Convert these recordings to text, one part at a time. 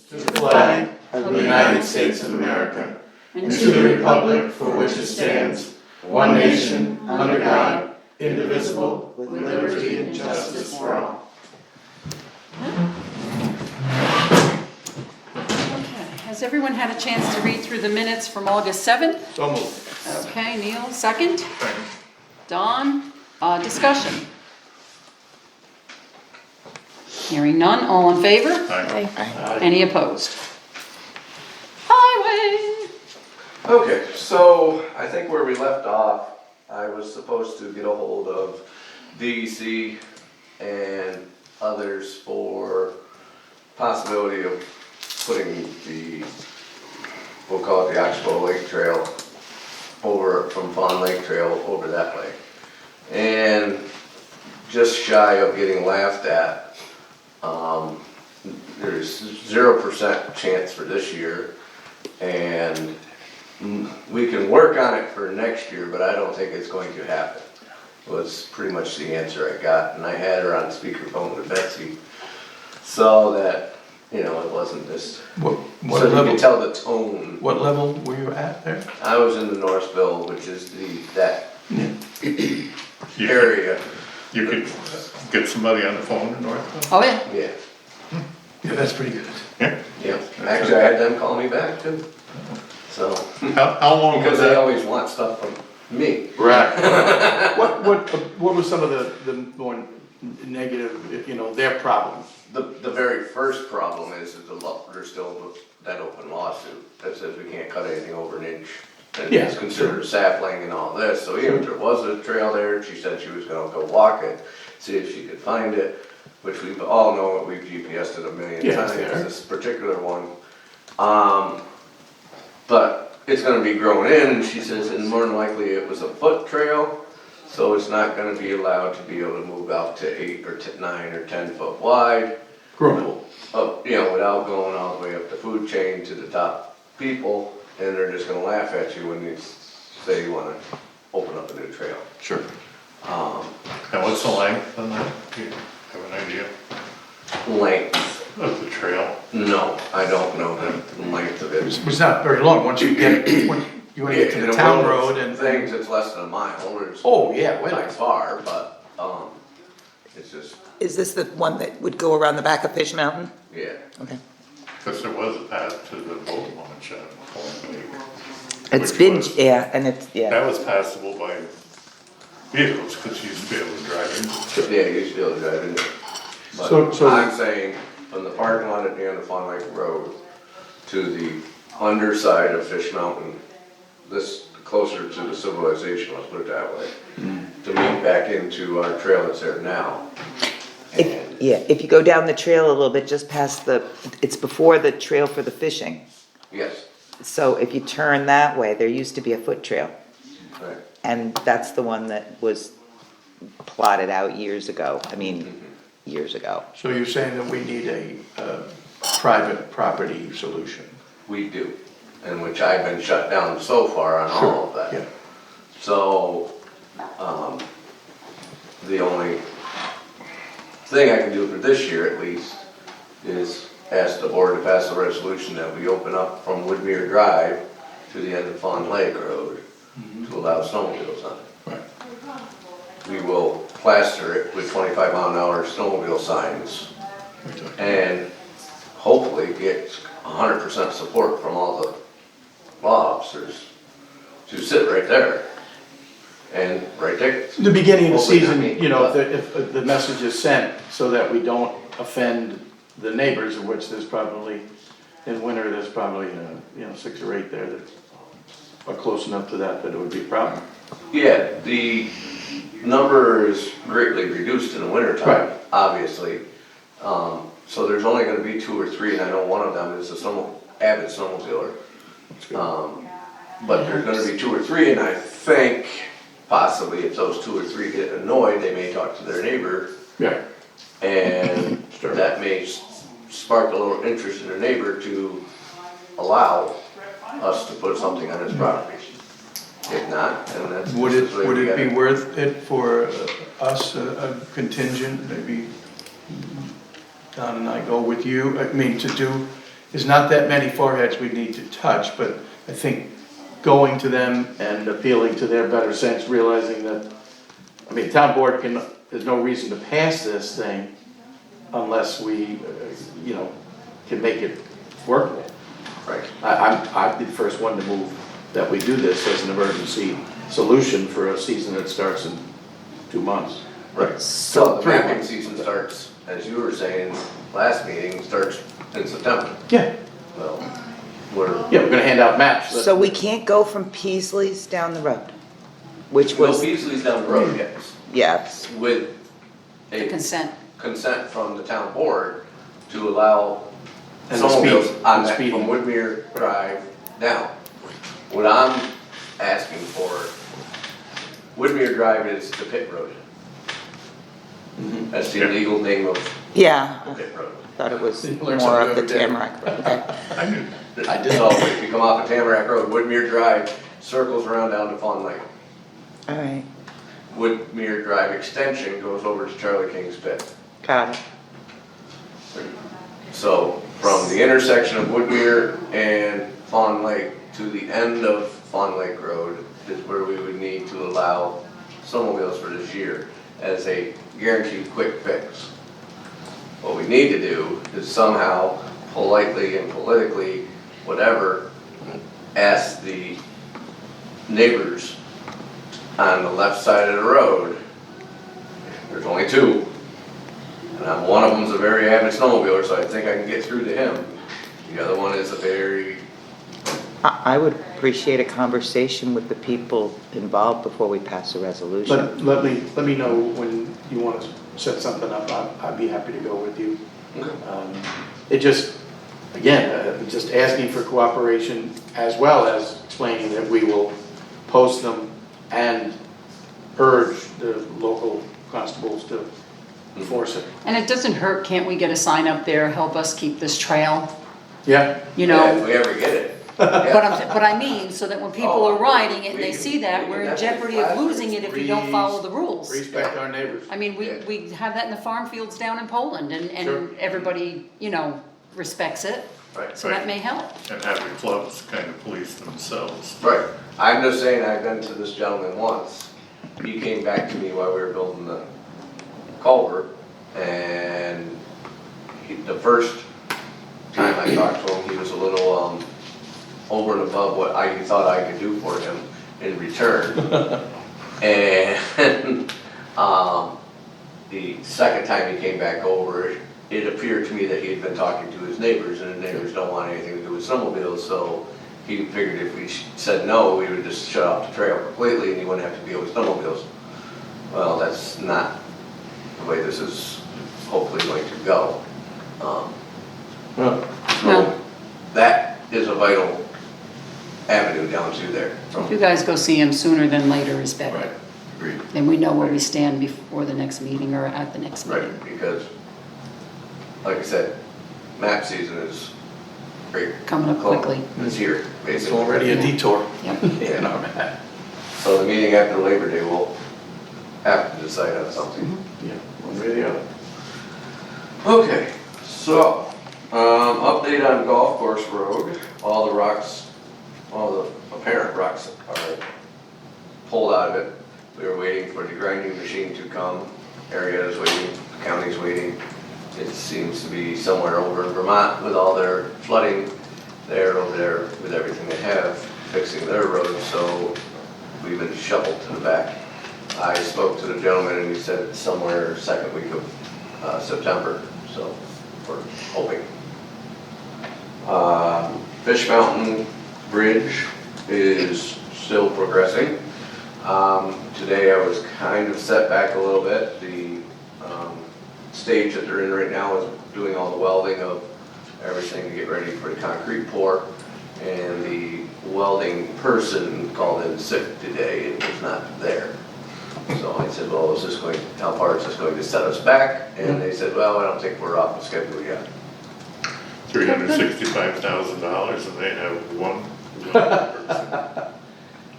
to the flag of the United States of America, and to the republic for which it stands, one nation, under God, indivisible, with liberty and justice for all. Okay, has everyone had a chance to read through the minutes from August 7th? So moved. Okay, Neil, second. Don, discussion. Hearing none, all in favor? Any opposed? Highway! Okay, so I think where we left off, I was supposed to get a hold of DEC and others for possibility of putting the, we'll call it the Oxbow Lake Trail over from Fawn Lake Trail over that way. And just shy of getting laughed at. There's 0% chance for this year, and we can work on it for next year, but I don't think it's going to happen, was pretty much the answer I got. And I had her on speakerphone with Betsy, so that, you know, it wasn't just, What so you level? can tell the tone. What level were you at there? I was in the Northville, which is that You area, You could get somebody on the phone in Northville? Oh, yeah. yeah. Yeah, that's pretty good. Yeah. Yeah, actually, I had them call me back too. So, How long was because they that? always want stuff from me. Right. What were some of the more negative, you know, their problems? The very first problem is that there's still that open lawsuit that says we can't cut anything over an inch. And Yeah, it's considered a sapling and all this, so even if there was a trail there, she said she was gonna go walk it, see if she could find it, which we all know, we've GPSed it a million Yeah, times, it's there. this particular one. But it's gonna be grown in, she says, and more than likely it was a foot trail, so it's not gonna be allowed to be able to move out to 8 or 9 or 10 foot wide. Grown. You know, without going all the way up the food chain to the top people, and they're just gonna laugh at you when you say you wanna open up a new trail. Sure. And what's the length on that? Do you have an idea Length, of the trail? no, I don't know the length of it. It's not very long, once you get, when you wanna get to the town road and. Things, it's less than a mile, or it's Oh, yeah, well, quite far, but, it's just, Is this the one that would go around the back of Fish Mountain? yeah. Okay. Because there was a path to the boat launch at Fawn Lake. It's which been, was- yeah, and it's, yeah. That was passable by vehicles, because you used to be able to drive into it. Yeah, you should be able to drive into it. So- But I'm saying, from the parking lot at the end of Fawn Lake Road to the underside of Fish Mountain, this, closer to the civilization, let's put it that way, to meet back into our trail that's there now. And, If you go down the trail a little bit, just past it's before the trail for the fishing. yes, So if you turn that way, there used to be a foot trail. right, And that's the one that was plotted out years ago. I mean, years ago. So you're saying that we need a private property solution? we do, and which I've been shut down so far on all of that. Yeah. So, the only thing I can do for this year at least is ask the board to pass a resolution that we open up from Woodmere Drive to the end of Fawn Lake Road to allow snowmobiles on it. Right. We will plaster it with 25-mile-an-hour snowmobile signs and hopefully get 100% support from all the law officers to sit right there and write tickets. The beginning of the Hopefully not season, me, you know, but- if the message is sent so that we don't offend the neighbors, of which there's probably, in winter, there's probably, 6 or 8 there that are close enough to that it would be a problem. Yeah, the number is greatly reduced in the winter time, Right. obviously. So there's only gonna be 2 or 3, and I know one of them is a avid snowmobiler. That's good. But there's gonna be 2 or 3, and I think possibly if those 2 or 3 get annoyed, they may talk to their neighbor, Yeah, and Sure. that may spark a little interest in their neighbor to allow us to put something on his property. If not, then that's. would this is the way it we be gotta- worth it for us, a contingent, maybe Don and I go with you, I mean, to do, there's not that many foreheads we need to touch, but I think going to them and appealing to their better sense, realizing that, I mean, town board there's no reason to pass this thing unless we, can make it workable. Right. I'd be the first one to move that we do this as an emergency solution for a season that starts in 2 months. Right. So the mapping season starts, as you were saying, last meeting, starts in September. Yeah, Well, we're gonna hand out maps. So we can't go from Peasley's down the road, which Will was, Peasley's down the road, yes, yes, with The a consent. consent from the town board to allow And the snowmobiles speed, on the that speed. from Woodmere Drive down. What I'm asking for, Woodmere Drive is the pit road. That's the legal name of yeah, the pit road. I thought it was You learn more of something the every day. Tamarack Road. Okay. I knew, So if you come off of Tamarack Road, Woodmere Drive circles around down to Fawn Lake. All right, Woodmere Drive extension goes over to Charlie King's Pit. got it. So from the intersection of Woodmere and Fawn Lake to the end of Fawn Lake Road is where we would need to allow snowmobiles for this year as a guaranteed quick fix. What we need to do is somehow politely and politically, whatever, ask the neighbors on the left side of the road, there's only two, and one of them's a very avid snowmobiler, so I think I can get through to him. The other one is a very, I would appreciate a conversation with the people involved before we pass a resolution. Let me know when you want to set something up, I'd be happy to go with you. It just, again, just asking for cooperation as well as explaining that we will post them and urge the local constables to enforce it. And it doesn't hurt, can't we get a sign up there, help us keep this trail, Yeah, you yeah, if know? we ever get it. But I mean, so that when people Oh, are riding it and we they can- see that, we we're can in jeopardy of definitely losing it if we don't follow the rules. respect our neighbors. I mean, we have that in the farm fields down in Poland Sure. and everybody, respects it, Right, so that may help. and have the clubs kind of police themselves. right. I'm just saying, I've been to this gentleman once. He came back to me while we were building the culvert, and the first time I talked to him, he was a little, over and above what he thought I could do for him in return. And, the second time he came back over, it appeared to me that he had been talking to his neighbors, and his neighbors don't want anything to do with snowmobiles, so he figured if we said no, we would just shut off the trail completely and he wouldn't have to deal with snowmobiles. Well, that's not the way this is hopefully going to go. Well, No. So that is a vital avenue down through there. If you guys go see him sooner than later is Right, better. agreed. Then we know where we stand before the next meeting or at the next meeting. Right, because, like I said, map season is great. Coming up quickly. It's here, it's basically. already a detour Yep. in our map. So the meeting after Labor Day, we'll have to decide on something. Yeah, one way or the other. Okay, so, update on Golf Course Road. All the rocks, all the apparent rocks are pulled out of it. We were waiting for the grinding machine to come. Area is waiting, county's waiting. It seems to be somewhere over in Vermont with all their flooding. They're over there with everything they have, fixing their road, so we've been shoveled to the back. I spoke to the gentleman and he said it's somewhere second week of September, so we're hoping. Fish Mountain Bridge is still progressing. Today I was kind of set back a little bit. The stage that they're in right now is doing all the welding of everything to get ready for the concrete pour. And the welding person called in sick today and was not there. So I said, well, how far is this going to set us back? And they said, well, I don't think we're off the schedule yet. $365,000 and they have one person.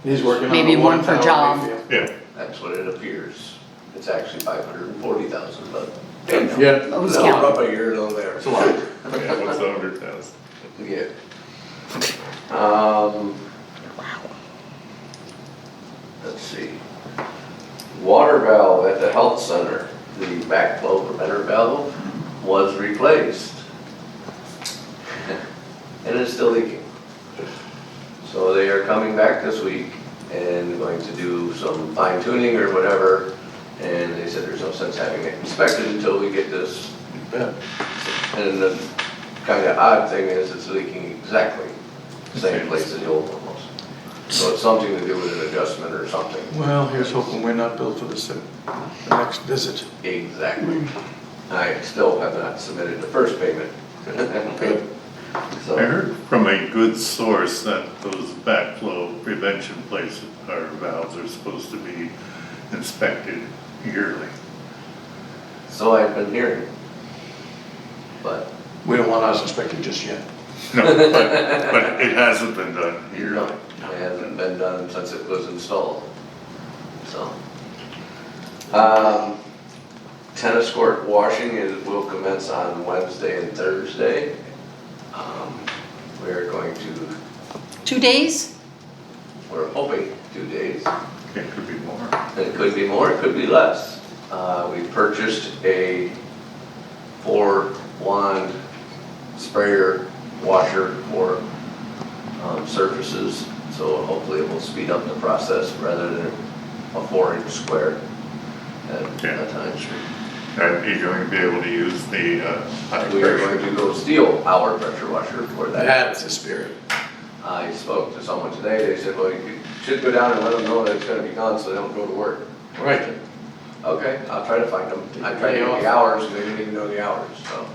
He's working on Maybe the one per tower job. Mayfield. Yeah, That's what it appears. It's actually 540,000, but Yeah. Who's No, counting? up a year though there. It's a lot. Yeah, what's the 100,000? Yeah. Let's see. Water valve at the health center, the backflow preventer valve was replaced. And it's still leaking. So they are coming back this week and going to do some fine tuning or whatever. And they said there's no sense having it inspected until we get this. Yeah. And the kind of odd thing is it's leaking exactly the same place as the old one was. So it's something to do with an adjustment or something. Well, here's hoping we're not billed for this, the next visit. Exactly. I still have not submitted the first payment. Good. I So, heard from a good source that those backflow prevention places, or valves are supposed to be inspected yearly. so I've been hearing. But, We don't want us inspected just yet. No, but it hasn't been done no, yearly. it hasn't been done since it was installed. So. Tennis court washing will commence on Wednesday and Thursday. We're going to, 2 days? we're hoping 2 days. It could be more. It could be more, it could be less. We purchased a 4-wand sprayer washer for surfaces, so hopefully it will speed up the process rather than a 4-inch square at a time. Are you going to be able to use the high We are pressure? going to go steal our pressure washer for that. That's the spirit. I spoke to someone today, they said, well, you should go down and let them know that it's gonna be gone so they don't go to work. Right. Okay, I'll try to find them. I tried to Day get off. the hours, and they didn't even know the hours, so.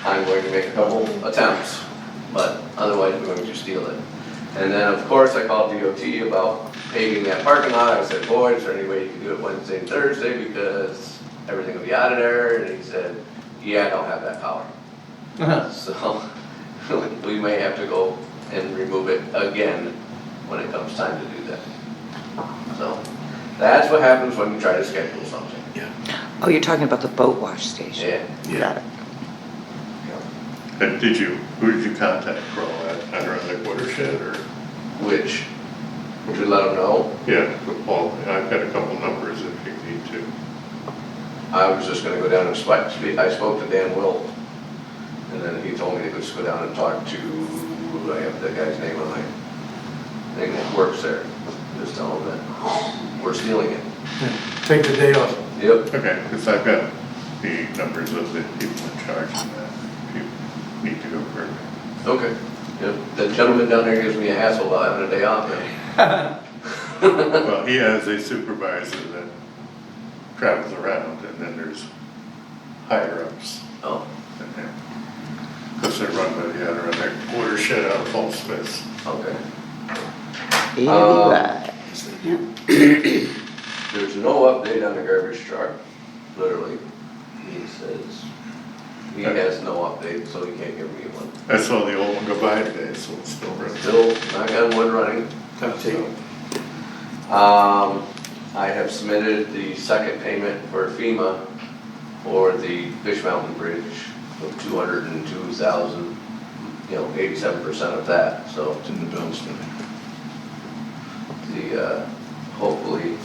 I'm going to make a couple attempts, but otherwise we're going to steal it. And then, of course, I called DOT about paving that parking lot. I said, boy, is there any way you can do it Wednesday and Thursday because everything will be out of there? And he said, yeah, I don't have that power. So we may have to go and remove it again when it comes time to do that. So that's what happens when you try to schedule something. Oh, you're talking about the boat wash station? Yeah. Got it. And who did you contact, Carl, at around the watershed or? Which, would you let them know? Yeah, Paul, I've got a couple numbers if you need to. I was just gonna go down and speak. I spoke to Dan Wilt, and then he told me to just go down and talk to, I have that guy's name on my thing that works there. Just tell him that we're stealing it. Take the day off. Yep. Okay, because I've got the numbers of the people in charge of that, if you need to go further. Okay. Yep. The gentleman down there gives me a hassle about having a day off then. Well, he has a supervisor that travels around, and then there's higher ups Oh, than him. Because they're run by the other, and their watershed out of Paul Smith's. okay. Right. There's no update on the garbage truck, literally. He says, he has no update, so he can't give me one. I saw the old one go by today, so it's still running. Still, knock on wood, running. Tempting. I have submitted the second payment for FEMA for the Fish Mountain Bridge of 202,000, 87% of that, so It's in the bills. hopefully,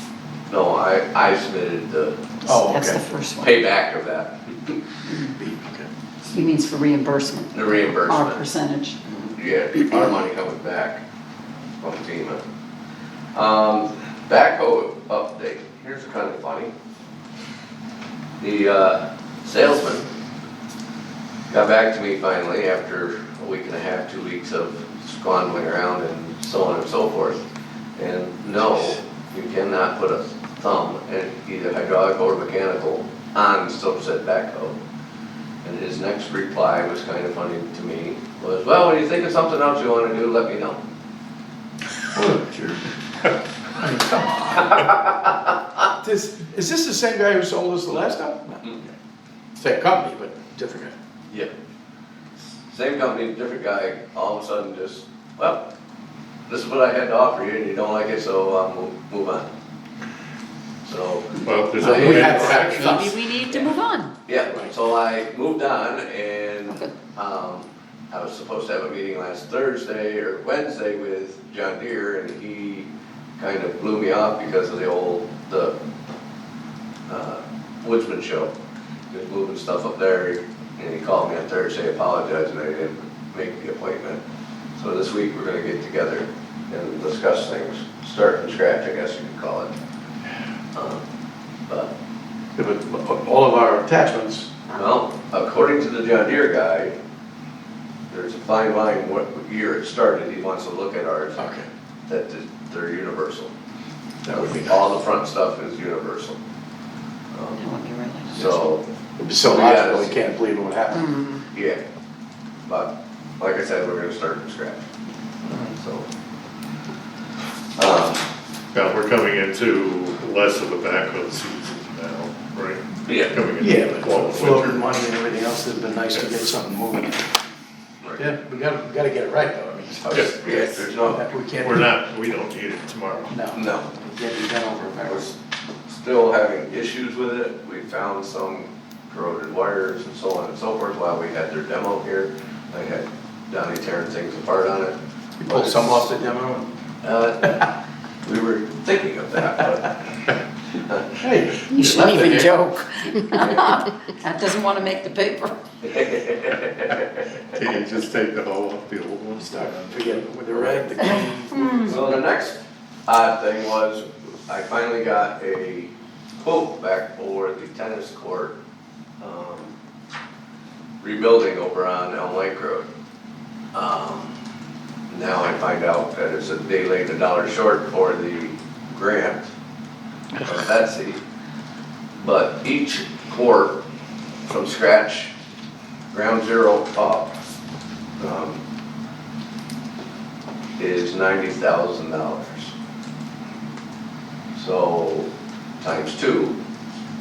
no, I submitted the Oh, That's the okay. first one. payback of that, Okay. He means for reimbursement, the our reimbursement. percentage. Yeah, our money coming back from FEMA. Backhoe update, here's kind of funny. The salesman got back to me finally after a week and a half, 2 weeks of squandering around and so on and so forth. And no, you cannot put a thumb in either hydraulic or mechanical on said backhoe. And his next reply was kind of funny to me, was, well, when you think of something else you want to do, let me know. What a jerk. I mean, come on. Is this the same guy who sold us the last time? No. Same company, but different guy. Yeah. Same company, different guy, all of a sudden just, well, this is what I had to offer you and you don't like it, so move on. So So, Well, there's We only had one that. action. Maybe we need to move on. yeah, so I moved on and, Okay. I was supposed to have a meeting last Thursday or Wednesday with John Deere, and he kind of blew me off because of the Woodsman show. He was moving stuff up there, and he called me on Thursday, apologizing I didn't make the appointment. So this week, we're gonna get together and discuss things, start from scratch, I guess you could call it. But, Yeah, but all of our attachments, well, according to the John Deere guy, there's a fine line what year it started, he wants to look at ours, okay, that they're universal. that would be nice. All the front stuff is universal. That would be really nice. So, It'd be so logical, you can't believe it would happen. Mm, yeah, but, like I said, we're gonna start from scratch, so. Now, we're coming into less of a backhoe season now, right? Yeah. Coming into Yeah, the but fall, floating winter. money and everything else, it'd been nice to get something moving. Yeah, we gotta get it right though, I mean, it's hard. Yeah, there's no, We can't. We don't need it tomorrow. No, no, it can't be done over I a was still having issues with it, we found some corroded wires and so on and so forth while we had their demo here. I had Donnie tearing things apart on it. You pulled some off the demo? We were thinking of that, Hey. You shouldn't left it even here. joke. That doesn't want to make the paper. but. Can you just take the hull off the old one? Start forgetting with the red, the green. So the next odd thing was, I finally got a quote back for the tennis court, rebuilding over on Elm Lake Road. Now I find out that it's a day late, $1 short for the grant from Betsy. But each court from scratch, ground zero up, is $90,000. So, times two,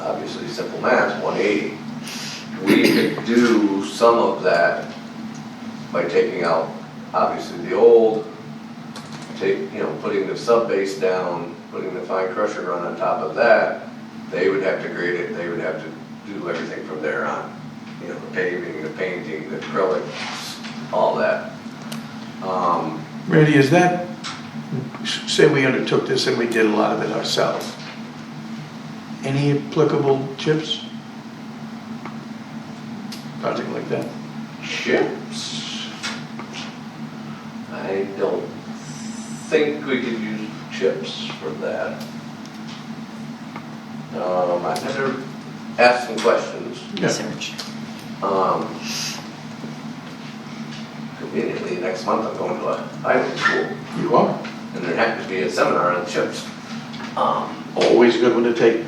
obviously simple math, 180. We could do some of that by taking out, obviously, the old, putting the sub base down, putting the fine crusher run on top of that. They would have to grade it, they would have to do everything from there on. The paving, the painting, the acrylics, all that. Randy, is that, say we undertook this and we did a lot of it ourselves, any applicable chips? Project like that? Chips? I don't think we could use chips for that. I had to ask some questions. Research. Conveniently, next month I'm going to a Highland school, You are? and there happened to be a seminar on chips. Always a good one to take.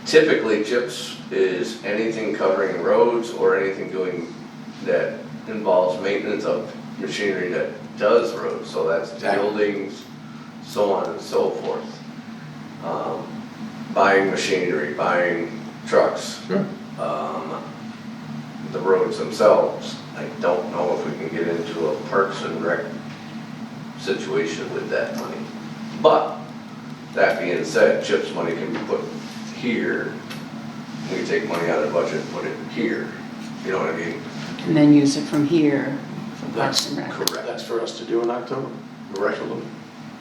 Typically chips is anything covering roads or anything doing that involves maintenance of machinery that does roads, so that's buildings, so on and so forth. Buying machinery, buying trucks. Sure. The roads themselves. I don't know if we can get into a Parks and Rec situation with that money. But, that being said, CHIPS money can be put here. We take money out of the budget and put it here. You know what I mean? And then use it from here for Parks That's and Rec. correct. That's for us to do in October? Right. Absolutely.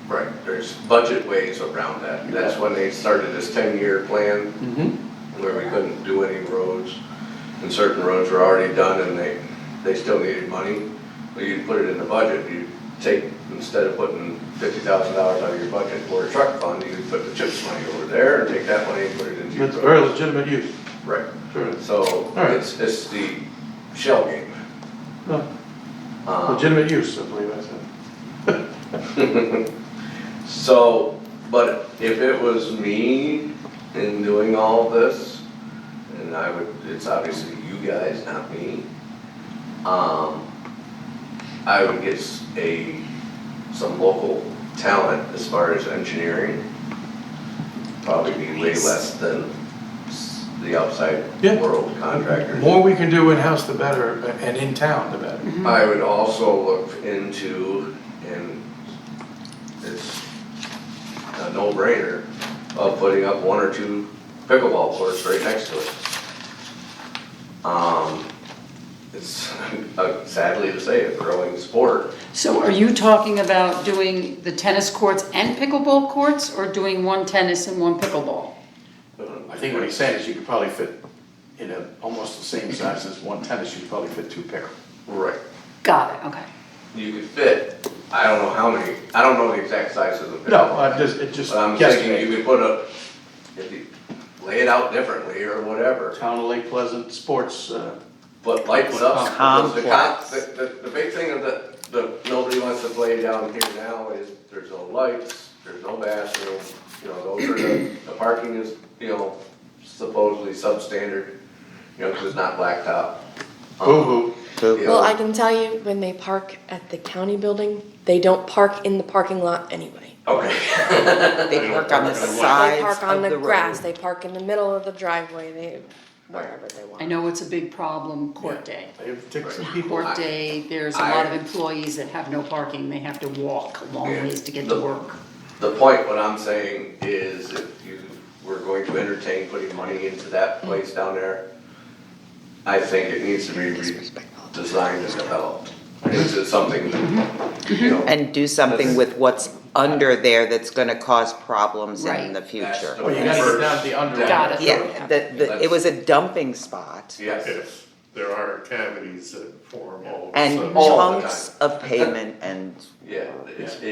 Right, there's budget ways around that. That's when they started this 10-year plan Mm-hmm. where we couldn't do any roads. And certain roads were already done and they still needed money. But you'd put it in the budget, you'd take, instead of putting $50,000 out of your budget for a truck fund, you'd put the CHIPS money over there and take that money and put it into your. It's very legitimate use. Right, Sure. so right. it's the shell game. No, Um, legitimate use, I believe I said. So, but if it was me in doing all this, and it's obviously you guys, not me, I would get some local talent as far as engineering. Probably be way less than the outside Yeah. world contractors. The more we can do in-house, the better, and in town, the better. I would also look into, and a no-brainer of putting up 1 or 2 pickleball courts right next to it. It's sadly to say, a growing sport. So are you talking about doing the tennis courts and pickleball courts, or doing one tennis and one pickleball? I think what he's saying is you could probably fit in almost the same size as one tennis, you could probably fit 2 pickle. Right. Got it, okay. You could fit, I don't know how many, I don't know the exact sizes of pickleball. No, it just But I'm thinking guesstimate. you could put if you lay it out differently or whatever, Town of Lake Pleasant Sports, but lights up. Complex. The big thing of nobody wants to play down here now is there's no lights, there's no bathroom, those are the parking is, supposedly substandard, because it's not blacktop. boo-hoo. Yeah. Well, I can tell you, when they park at the county building, they don't park in the parking lot anyway. Okay. They park on the They sides park on of the the grass, road. they park in the middle of the driveway, wherever they want. I know it's a big problem, court day. They've taken some people. Court day, there's a lot of employees that have no parking, they have to walk long Yeah. ways to get to work. The point, what I'm saying is if you were going to entertain putting money into that place down there, I think it needs to be redesigned and developed into something, And do something with what's under there that's gonna cause problems Right. in the future. Well, you gotta get down to the underground. Got it. Yeah, it was a dumping spot. Yes. If there are cavities that form all of a And sudden. All the chunks of pavement and, Yeah,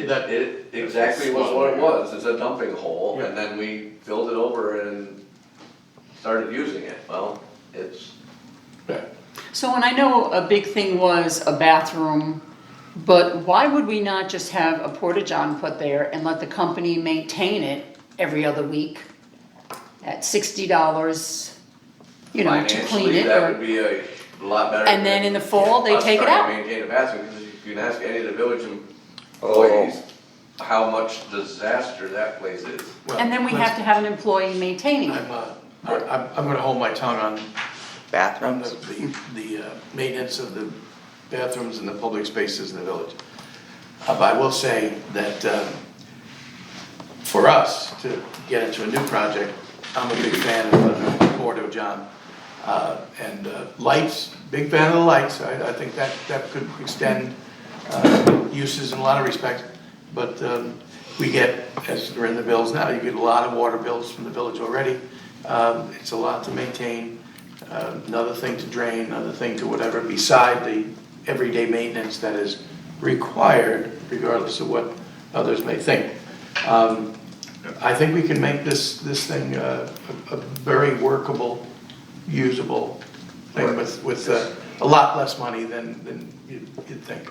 That- it exactly was what it was, it's a dumping hole, and then we filled it over and started using it, well, it's, Yeah. So, and I know a big thing was a bathroom, but why would we not just have a porta-john put there and let the company maintain it every other week at $60, to clean financially, it? that or- would be a lot better. And then in the fall, they us take it trying to out. Maintain a bathroom, because you can ask any of the village employees how much disaster that place is. And then we have to have an employee maintaining it. I'm gonna hold my tongue on bathrooms. the maintenance of the bathrooms and the public spaces in the village. But I will say that for us to get into a new project, I'm a big fan of the Porto John. And lights, big fan of the lights, I think that could extend uses in a lot of respects. But we get, as they're in the bills now, you get a lot of water bills from the village already. It's a lot to maintain, another thing to drain, another thing to whatever, beside the everyday maintenance that is required, regardless of what others may think. I think we can make this thing a very workable, usable thing with a lot less money than you'd think.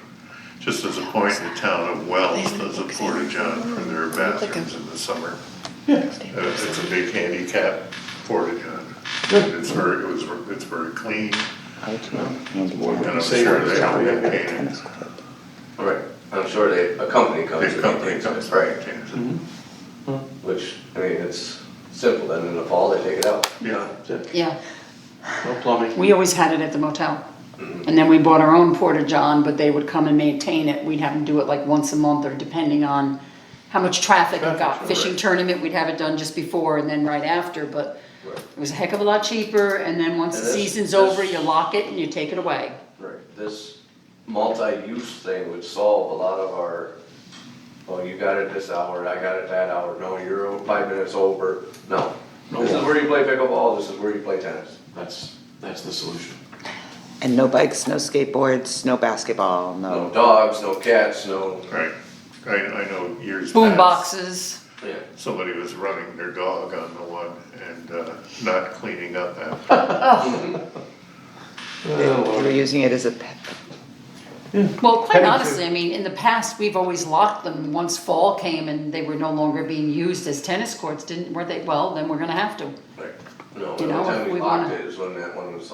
Just as a point, the town of Wells does a porta-john for their bathrooms in the summer. Yeah. It's a big handicap porta-john. It's very clean, and I'm sure they have it painted. Right, I'm sure a company comes The and company maintains comes it, by right, and which, it's simple, then in the fall, they take it out. yeah. That's it. Yeah, No plumbing. we always had it at the motel. And then we bought our own porta-john, but they would come and maintain it. We'd have them do it like once a month, or depending on how much traffic it got. Traffic, Fishing tournament, we'd have it done just before and then right after, but Right. it was a heck of a lot cheaper, and then once And the this- season's this- over, you lock it and you take it away. Right, this multi-use thing would solve a lot of our, well, you got it this hour, I got it that hour, no, you're 5 minutes over, no. This is where you play pickleball, this is where you play tennis. That's the solution. And no bikes, no skateboards, no basketball, No no. dogs, no cats, no, Right, I know years Boom past, boxes. yeah. somebody was running their dog on the one and not cleaning up after. They were using it as a pet. Well, quite Petting honestly, zoo. I mean, in the past, we've always locked them. Once fall came and they were no longer being used as tennis courts, weren't they? Well, then we're gonna have to. Right, no, You the know, only if time we we locked wanna- it is when that one was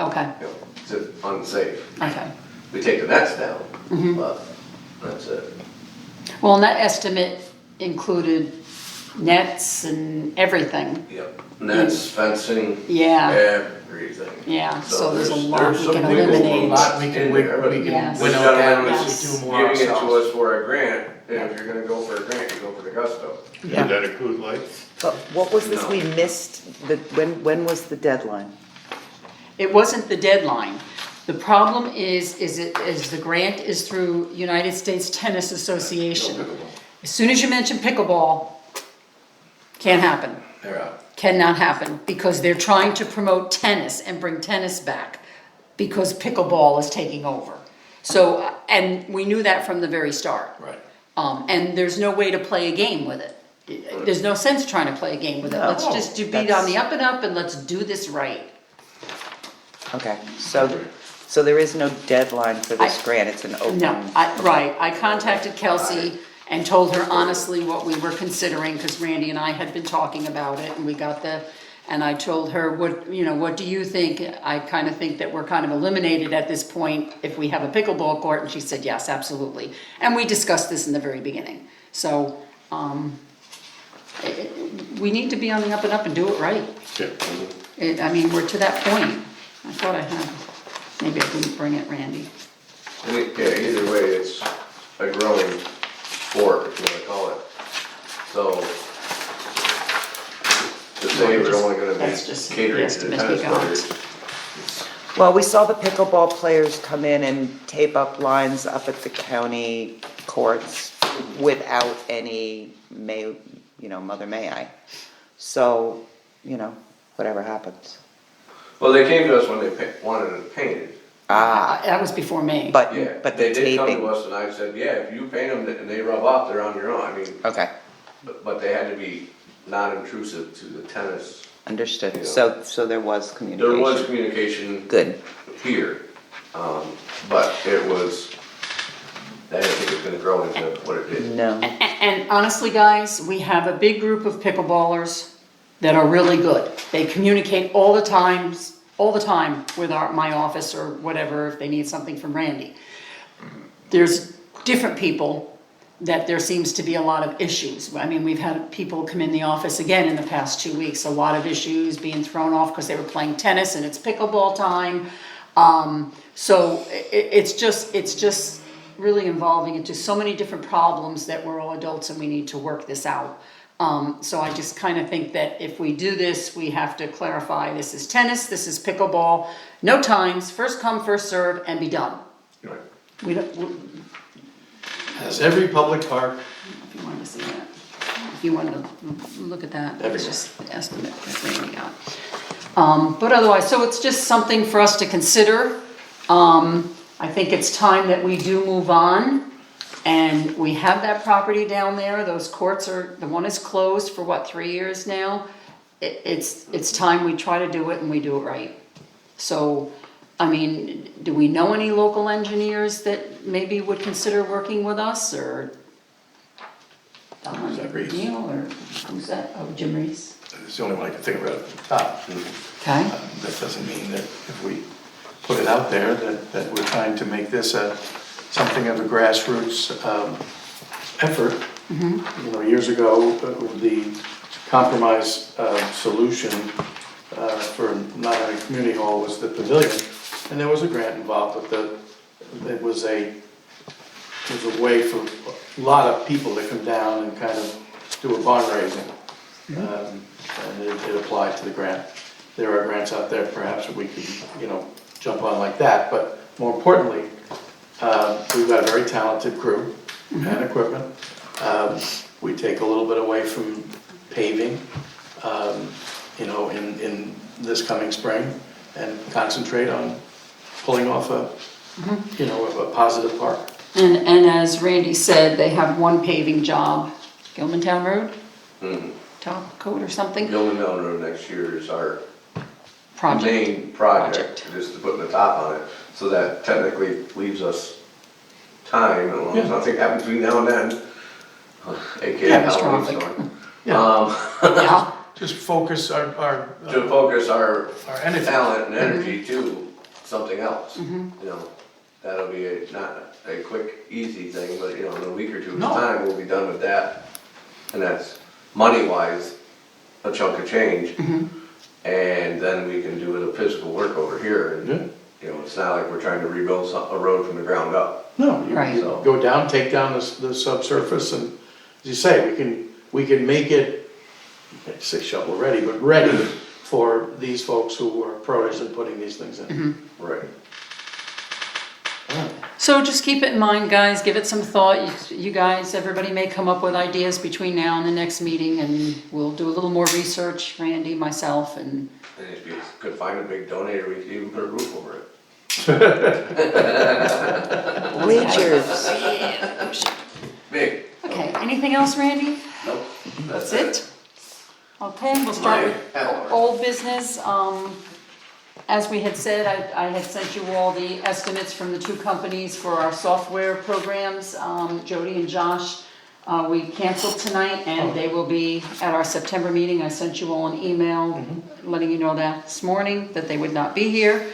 Okay, it's unsafe. okay. We take the nets down, Mm-hmm. but that's it. Well, and that estimate included nets and everything. Yep, nets, fencing, Yeah, everything. yeah, so there's a lot we some can wiggle room eliminate. A lot we can in there, but winnow Yes. This down gentleman if was we do more giving it to ourselves. us for a grant, if you're gonna go for a grant, you go for the gusto. Did that include lights? But what was this No. we missed, when was the deadline? It wasn't the deadline. The problem is the grant is through United States Tennis Association. As soon as you mention pickleball, can't happen. They're out. Cannot happen, because they're trying to promote tennis and bring tennis back, because pickleball is taking over. So, and we knew that from the very start. Right. And there's no way to play a game with it. There's no sense trying to play a game with it. Let's No, just be on the up and up, and let's do this right. Okay, so there is no deadline for this grant, it's an open. No, right, I contacted Kelsey and told her honestly what we were considering, because Randy and I had been talking about it, and we got and I told her, what do you think? I kind of think that we're kind of eliminated at this point if we have a pickleball court, and she said, yes, absolutely. And we discussed this in the very beginning, so, we need to be on the up and up and do it right. Yeah. I mean, we're to that point. I thought I had, maybe I didn't bring it, Randy. Yeah, either way, it's a growing sport, if you wanna call it. So, to say we're only gonna That's be just- catering yes, to the to make tennis it players. Well, we saw the pickleball players come in and tape up lines up at the county courts without any Mother May I. So, whatever happens. Well, they came to us when they wanted it painted. That was before me. But Yeah, the they did come to taping, us and I said, yeah, if you paint them and they rub off, they're on your own. I mean, okay, but they had to be not intrusive to the tennis. understood. Yeah. So there was communication. There was communication Good. here, but it was, I didn't think it was gonna grow into what it did. No. And honestly, guys, we have a big group of pickleballers that are really good. They communicate all the time with my office or whatever, if they need something from Randy. There's different people that there seems to be a lot of issues. I mean, we've had people come in the office again in the past 2 weeks, a lot of issues being thrown off because they were playing tennis and it's pickleball time. So it's just really evolving into so many different problems that we're all adults and we need to work this out. So I just kind of think that if we do this, we have to clarify, this is tennis, this is pickleball, no times, first come, first serve, and be done. Right. We don't, As every public park, if you wanted to see that, if you wanted to look at that, that's just the estimate that Randy got. But otherwise, so it's just something for us to consider. I think it's time that we do move on. And we have that property down there, those courts the one is closed for 3 years now? It's time we try to do it and we do it right. So, I mean, do we know any local engineers that maybe would consider working with us, or Don, Is that Reese? Neil, or who's that? Oh, Jim Reese. it's the only one I can think of right off the top. Okay, That doesn't mean that if we put it out there, that we're trying to make this something of a grassroots effort. Years ago, the compromise solution for not having a community hall was the pavilion, and there was a grant involved, but it was a way for a lot of people to come down and kind of do a barn raising. And it applied to the grant. There are grants out there perhaps that we could, jump on like that, but more importantly, we've got a very talented crew and equipment. We take a little bit away from paving, in this coming spring, and concentrate on pulling off a positive park. and as Randy said, they have one paving job, Gilmantown Road, top coat or something, Gilman Mountain Road next year is our project. main project, just to put the top on it, so that technically leaves us time, as long as nothing happens between now and then, aka Halloween Catastrophic. storm. Yeah, Just focus our To focus our energy. talent and energy to something else, that'll be not a quick, easy thing, but in a week or two's No. time, we'll be done with that. And that's money-wise, a chunk of change. And then we can do the physical work over here, and, Yeah. it's not like we're trying to rebuild a road from the ground up. No, you Right. you go down, take down the subsurface, and as you say, we can make it, I say shovel ready, but ready for these folks who are pros in putting these things in. Right. So just keep it in mind, guys, give it some thought. You guys, everybody may come up with ideas between now and the next meeting, and we'll do a little more research, Randy, myself, and And if you could find a big donator, we could even put a roof over it. Wagers. Big. okay, anything else, Randy? Nope. That's it? Okay, we'll start with old business. As we had said, I had sent you all the estimates from the two companies for our software programs, Jody and Josh. We canceled tonight and they will be at our September meeting. I sent you all an email letting you know that this morning, that they would not be here.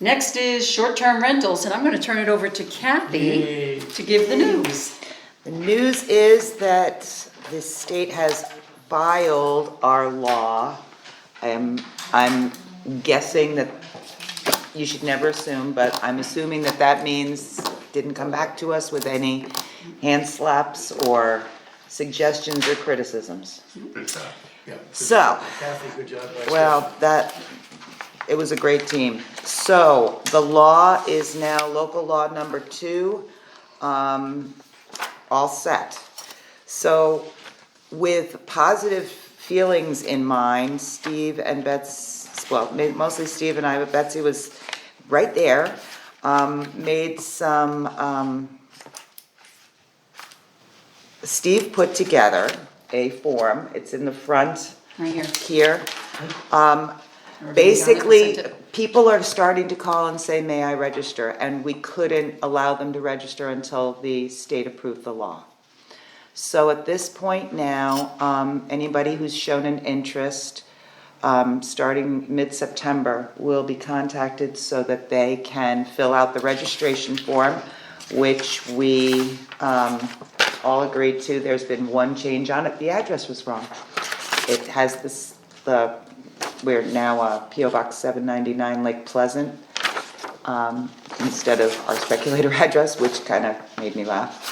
Next is short-term rentals, and I'm gonna turn it over to Kathy to give the news. The news is that the state has filed our law. I'm guessing that, you should never assume, but I'm assuming that that means didn't come back to us with any hand slaps or suggestions or criticisms. Good job. Yeah. So, Kathy, good job. well, it was a great team. So, the law is now local law number 2, all set. So, with positive feelings in mind, Steve and mostly Steve and I, but Betsy was right there, made some, Steve put together a form, it's in the front Right here. here. Everybody got it? Basically, Sent it. people are starting to call and say, may I register? And we couldn't allow them to register until the state approved the law. So at this point now, anybody who's shown an interest, starting mid-September, will be contacted so that they can fill out the registration form, which we all agreed to. There's been one change on it. The address was wrong. It has we're now P.O. Box 799 Lake Pleasant, instead of our speculator address, which kind of made me laugh.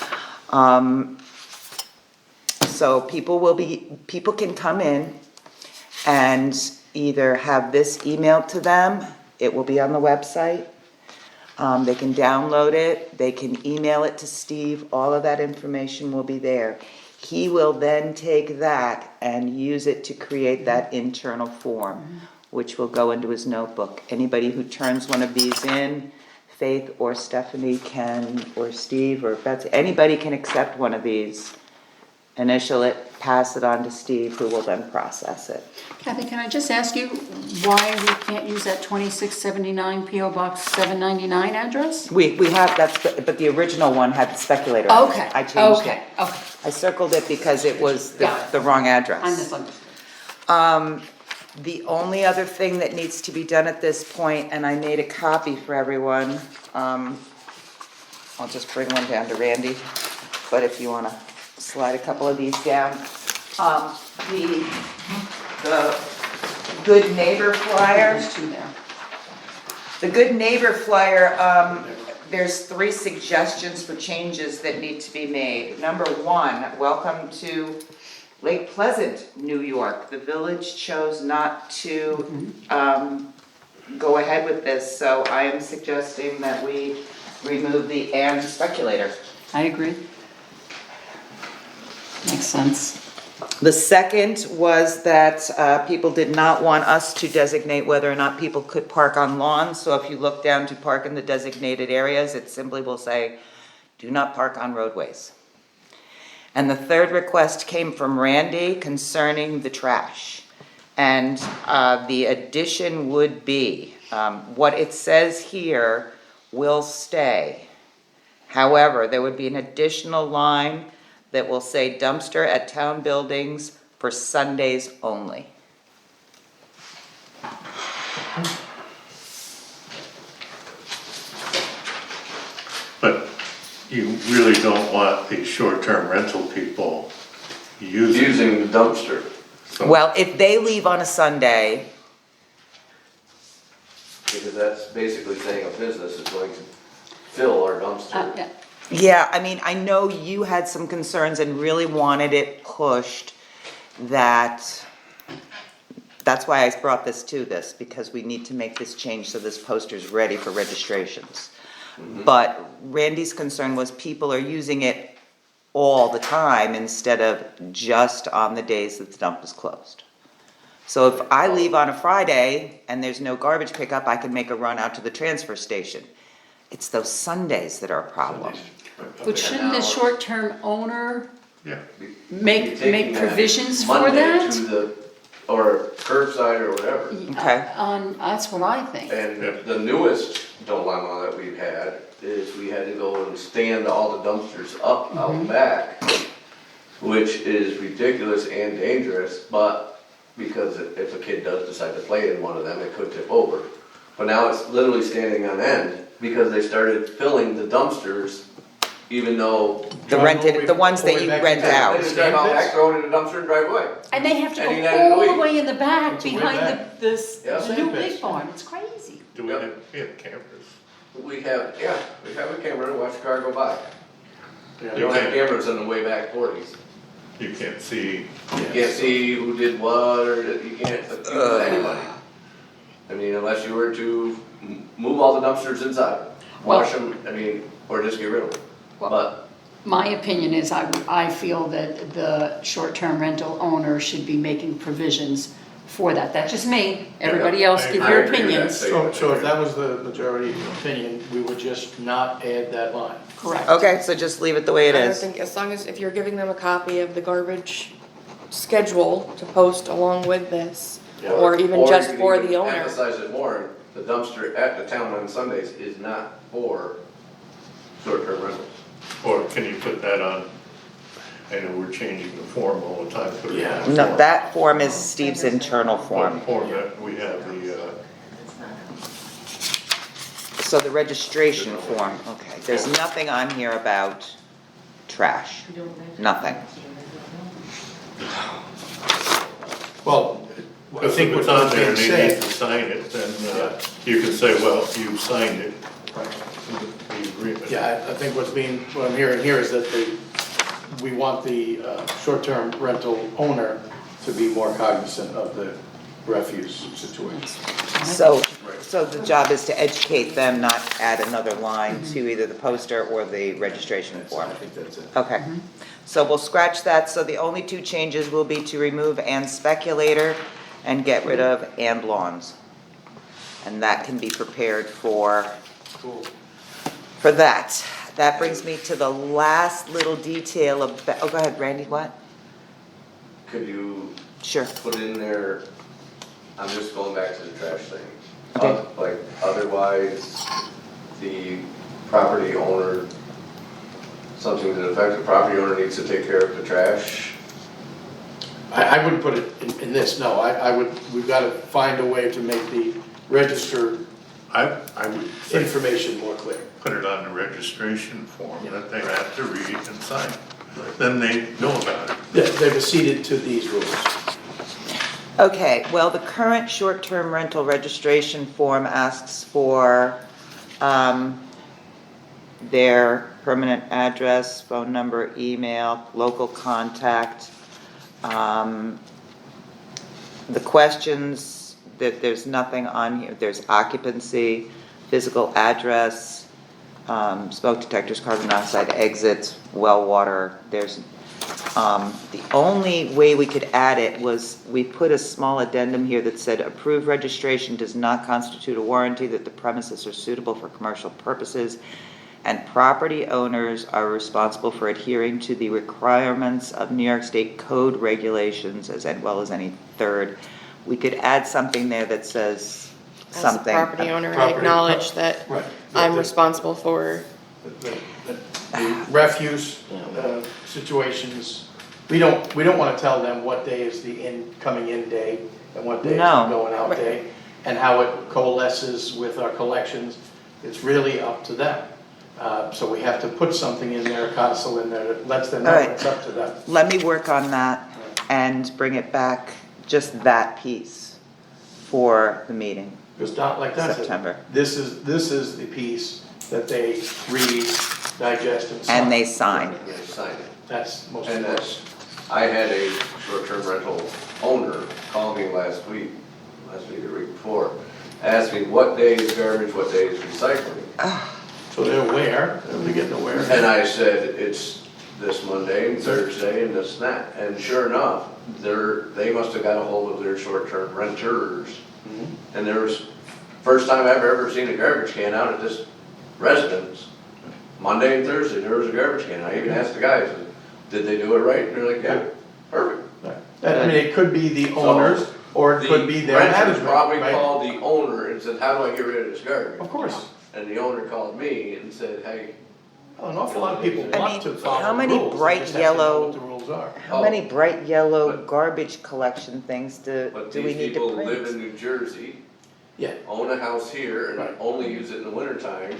So people can come in and either have this emailed to them, it will be on the website. They can download it, they can email it to Steve, all of that information will be there. He will then take that and use it to create that internal form, which will go into his notebook. Anybody who turns one of these in, Faith or Stephanie can, or Steve or Betsy, anybody can accept one of these, initial it, pass it on to Steve, who will then process it. Kathy, can I just ask you why we can't use that 2679 PO Box 799 address? We have, but the original one had the speculator. Okay, I changed it. okay. I circled it because it was Got it. the wrong address. I misunderstood. The only other thing that needs to be done at this point, and I made a copy for everyone, I'll just bring one down to Randy, but if you wanna slide a couple of these down. The Good Neighbor flyer. There's two there. The Good Neighbor flyer, there's 3 suggestions for changes that need to be made. Number 1, welcome to Lake Pleasant, New York. The village chose not to go ahead with this, so I am suggesting that we remove the "and" speculator. I agree. Makes sense. The second was that people did not want us to designate whether or not people could park on lawns. So if you look down to park in the designated areas, it simply will say, do not park on roadways. And the third request came from Randy concerning the trash. And the addition would be, what it says here will stay. However, there would be an additional line that will say dumpster at town buildings for Sundays only. But you really don't want the short-term rental people Using the dumpster. So- Well, if they leave on a Sunday, Because that's basically saying a business is going to fill our dumpster. Yeah. Yeah, I mean, I know you had some concerns and really wanted it pushed that's why I brought this to this, because we need to make this change so this poster's ready for registrations. But Randy's concern was people are using it all the time instead of just on the days that the dump is closed. So if I leave on a Friday and there's no garbage pickup, I can make a run out to the transfer station. It's those Sundays that are a problem. But shouldn't the short-term owner Yeah, make You're taking that provisions for Monday that? to the, or curbside or whatever. Okay. That's what I think. And Yeah. the newest dilemma that we've had is we had to go and stand all the dumpsters up out back, which is ridiculous and dangerous, but because if a kid does decide to play in one of them, it could tip over. But now it's literally standing on end because they started filling the dumpsters, even though The ones that you rent they out. just drive out back, throw it in the dumpster and drive away. And they have to And you go gotta do all the it. way in the back It's a way behind back. the Yeah. the new Sandpits. big barn, it's crazy. do we have cameras? We have a camera to watch the car go by. Yeah. We don't have cameras in the way back forties. You can't see, You can't see who did what, or you can't accuse anybody. I mean, unless you were to move all the dumpsters inside, wash them, or just get rid of them. Well- But, My opinion is I feel that the short-term rental owner should be making provisions for that. That's just me. Everybody else give I your agree with that opinions. statement. So if that was the majority opinion, we would just not add that line. Correct. Okay, so just leave it the way it I don't is. think, as long as, if you're giving them a copy of the garbage schedule to post along with this, or even just you for could the even owner. Emphasize it more, the dumpster at the town on Sundays is not for short-term rentals. or can you put that on? I know we're changing the form all the time. put it on the No, form. that form is Steve's internal form. Form that we have So the registration form, okay, there's nothing on here about trash, nothing. Well, I Because think if it's what's on there being and they need said, to sign it, then you can say, well, you signed it. The agreement. yeah, I think what I'm hearing here is that we want the short-term rental owner to be more cognizant of the refuse situation. So the job is to educate them, not add another line to either the poster or the registration form. I think that's it. Okay, so we'll scratch that, so the only two changes will be to remove and speculator and get rid of and lawns. And that can be prepared for Cool. that. That brings me to the last little detail of, go ahead, Randy, what? Could you Sure. put in there, I'm just going back to the trash thing. Okay. Like, otherwise, the property owner, something to the effect, the property owner needs to take care of the trash. I wouldn't put it in this, no, I would, we've gotta find a way to make the register I would say information more clear. put it on the registration form that they have to read and sign. Then they know about it. Yeah, they've acceded to these rules. Okay, well, the current short-term rental registration form asks for, their permanent address, phone number, email, local contact. The questions, there's nothing on here, there's occupancy, physical address, smoke detectors, carbon monoxide exits, well water, there's, the only way we could add it was, we put a small addendum here that said, approved registration does not constitute a warranty that the premises are suitable for commercial purposes, and property owners are responsible for adhering to the requirements of New York State code regulations as well as any third. We could add something there that says As a something. property owner, I Property- acknowledge that Right. I'm responsible for, The refuse situations, we don't wanna tell them what day is the coming in day and what day is No. the going out Right. day, and how it coalesces with our collections. It's really up to them. So we have to put something in there, a codicil in there that lets them know All right. it's up to them. Let me work on that and bring it back, just that piece, for the meeting. Because like Don said, September. this is the piece that they read, digest, and sign. And they sign. And they sign it. That's most And important. that's, I had a short-term rental owner call me last week or the week before, asked me what day is garbage, what day is recycling. So they're aware, they're getting aware. And I said, it's this Monday and Thursday and this and that. And sure enough, they must have got a hold of their short-term renters. And there was, first time I've ever seen a garbage can out at this residence. Monday and Thursday, there was a garbage can. I even asked the guys, did they do it right? And they're like, yeah, perfect. And I mean, it could be the owners, or it could be their The renters management, probably right? called the owner and said, how do I get rid of this garbage? Of course. And the owner called me and said, hey, Well, an awful lot of people I want mean, to follow how the many rules, they bright just have to know yellow- what the rules are. How many bright yellow But- garbage collection things do but we these need to people live in print? New Jersey, Yeah, own a house here, and Right. only use it in the wintertime.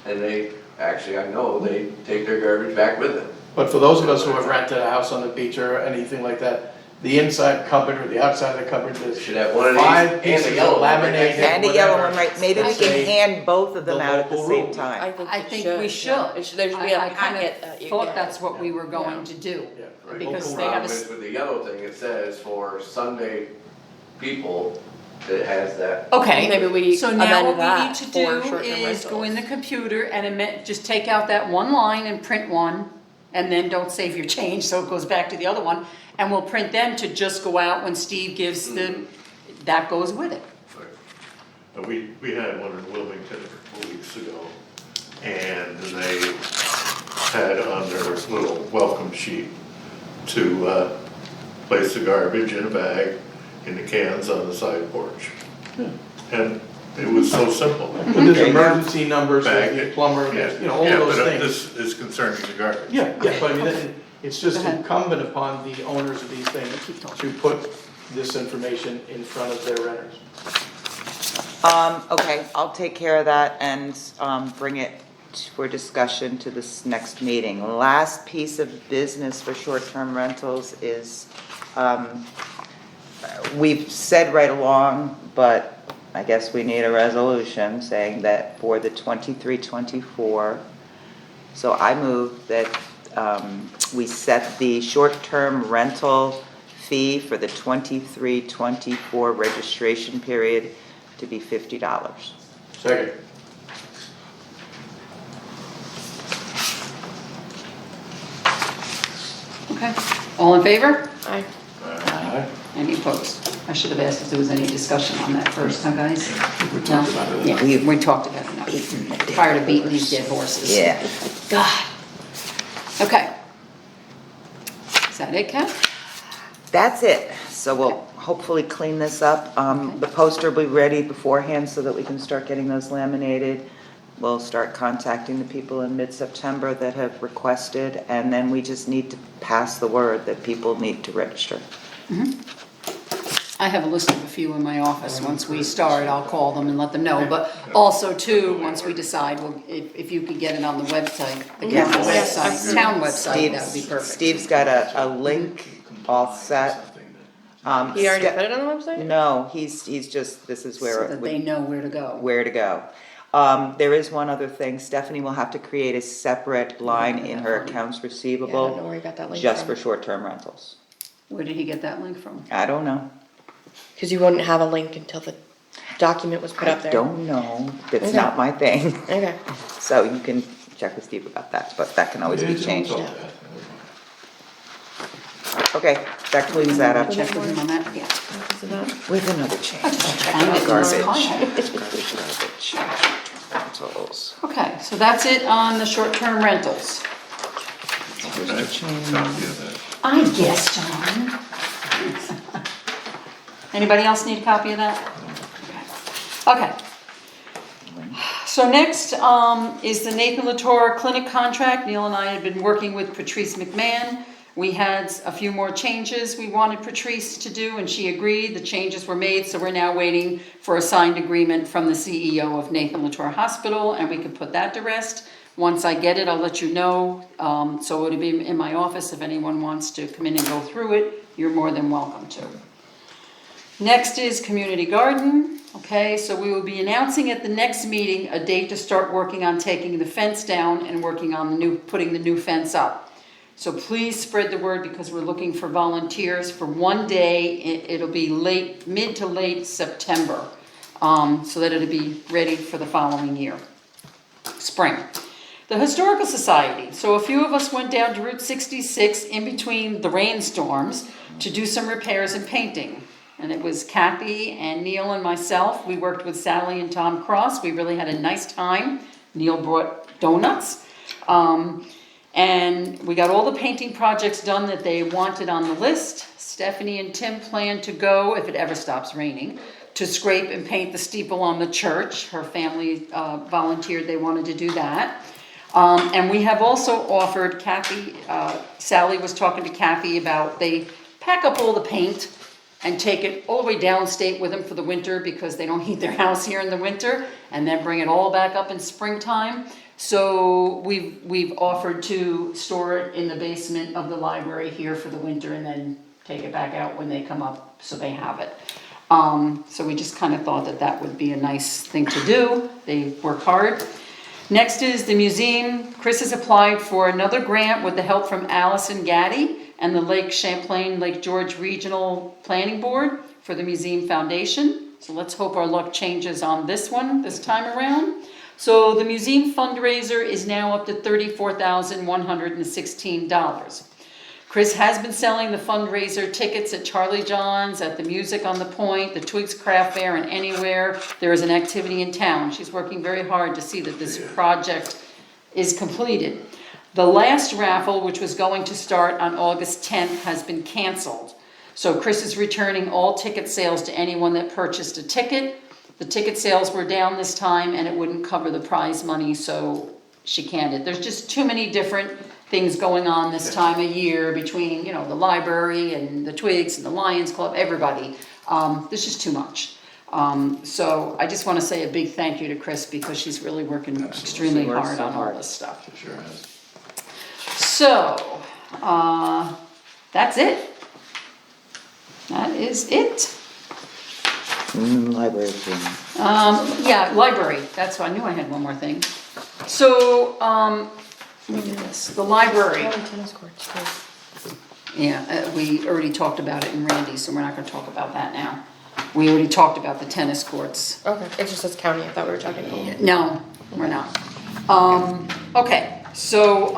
And they, actually, I know, they take their garbage back with them. but for those of us who have rented a house on the beach or anything like that, the inside cupboard or the outside of the cupboard, there's Should have one of these five and pieces a of yellow one right laminated, next And a yellow whatever, one, right, maybe we that can say hand both of them the out at the local same rule. time. I think we should. Yeah. There should be a I kinda packet that you thought get. that's what we were going to do. Yeah, Right. Because The they have a, problem is with the yellow thing, it says for Sunday people, it has that. okay. Maybe we So now amend what we that need to for do short-term is go in the rentals. computer and just take out that one line and print one, and then don't save your change, so it goes back to the other one, and we'll print them to just go out when Steve gives the, that goes with it. We had one in Wilmington a couple weeks ago, and they had on their little welcome sheet to place the garbage in a bag in the cans on the side porch. And it was so simple. But there's Okay. emergency numbers, Bag there's it. the plumber, there's, you know, all Yeah, those but things. this is concerning the garbage. Yeah, but I mean, it's just Go ahead. incumbent upon the owners of these things to put this information in front of their renters. Okay, I'll take care of that and, bring it for discussion to this next meeting. Last piece of business for short-term rentals is, we've said right along, but I guess we need a resolution saying that for the 23-24. So I move that, we set the short-term rental fee for the 23-24 registration period to be $50. Second. Okay, all in favor? Aye. Aye. Any opposed? I should have asked if there was any discussion on that first, huh, guys? We talked about it. Yeah, we talked about it enough. Beating the dead Tired of beating horse. these dead horses. Yeah. God. Okay. Is that it, Kat? That's it. So we'll hopefully clean this up. The poster will be ready beforehand so that we can start getting those laminated. We'll start contacting the people in mid-September that have requested, and then we just need to pass the word that people need to register. I have a list of a few in my office. Once we start, I'll call them and let them know. But also too, once we decide, well, if you could get it on the website, the Yes. county Yes, website, absolutely. town website, that would be perfect. Steve's got a link all set. He already Ste- put it on the website? No, he's just, this is So where, that they know where to go. where to go. There is one other thing. Stephanie will have to create a separate line in her accounts Yeah, I don't know receivable where you got that link just from. for short-term rentals. Where did he get that link from? I don't know. Cause you wouldn't have a link until the document was put up I there. don't know. That's Okay. not my thing. Okay. So you can check with Steve about that, but that can always be changed. Okay, that cleans that up Check with him on that, yeah. Is it not? with another change. Find it in Garbage, this garbage, file. garbage, rentals. Okay, so that's it on the short-term rentals. Copy of that. I guess, John. Anybody else need a copy of that? Okay. So next, is the Nathan Latour Clinic contract. Neil and I had been working with Patrice McMahon. We had a few more changes we wanted Patrice to do, and she agreed. The changes were made, so we're now waiting for a signed agreement from the CEO of Nathan Latour Hospital, and we can put that to rest. Once I get it, I'll let you know. So it'll be in my office. If anyone wants to come in and go through it, you're more than welcome to. Next is Community Garden. Okay. Okay, so we will be announcing at the next meeting a date to start working on taking the fence down and working on putting the new fence up. So please spread the word because we're looking for volunteers for one day. It'll be mid to late September, so that it'll be ready for the following year, spring. The Historical Society. So a few of us went down to Route 66 in between the rainstorms to do some repairs and painting. And it was Kathy and Neil and myself. We worked with Sally and Tom Cross. We really had a nice time. Neil brought donuts. And we got all the painting projects done that they wanted on the list. Stephanie and Tim plan to go, if it ever stops raining, to scrape and paint the steeple on the church. Her family volunteered, they wanted to do that. And we have also offered Kathy, Sally was talking to Kathy about they pack up all the paint and take it all the way downstate with them for the winter because they don't heat their house here in the winter, and then bring it all back up in springtime. So we've offered to store it in the basement of the library here for the winter and then take it back out when they come up so they have it. So we just kind of thought that that would be a nice thing to do. They work hard. Next is the museum. Chris has applied for another grant with the help from Allison Gaddy and the Lake Champlain, Lake George Regional Planning Board for the Museum Foundation. So let's hope our luck changes on this one this time around. So the museum fundraiser is now up to $34,116. Chris has been selling the fundraiser tickets at Charlie John's, at the Music on the Point, the Twigs Craft Fair, and anywhere there is an activity in town. She's working very hard to see that this project is completed. The last raffle, which was going to start on August 10th, has been canceled. So Chris is returning all ticket sales to anyone that purchased a ticket. The ticket sales were down this time and it wouldn't cover the prize money, so she can't. There's just too many different things going on this time of year between, you know, the library and the Twigs and the Lions Club, everybody. There's just too much. So I just want to say a big thank you to Chris because she's really working extremely She works hard so on all hard. this stuff. It sure is. So, that's it. That is it. Library thing. Yeah, library, that's what, I knew I had one more thing. So, look at this, the library. Tennis courts, too. Yeah, we already talked about it in Randy, so we're not gonna talk about that now. We already talked about the tennis courts. Okay, it just says county, I thought we were talking about. No, we're not. Okay, so,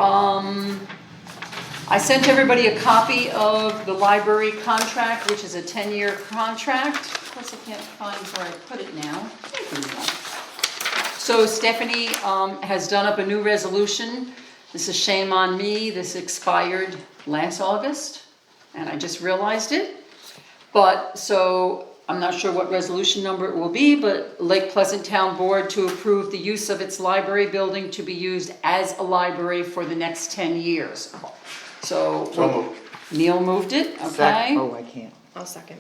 I sent everybody a copy of the library contract, which is a 10-year contract. Of course, I can't find where I put it now. There we go. So Stephanie has done up a new resolution. This is shame on me. This expired last August, and I just realized it. But, so, I'm not sure what resolution number it will be, but Lake Pleasant Town Board to approve the use of its library building to be used as a library for the next 10 years. So So, moved. Neil moved it, okay? Oh, I can't. I'll second.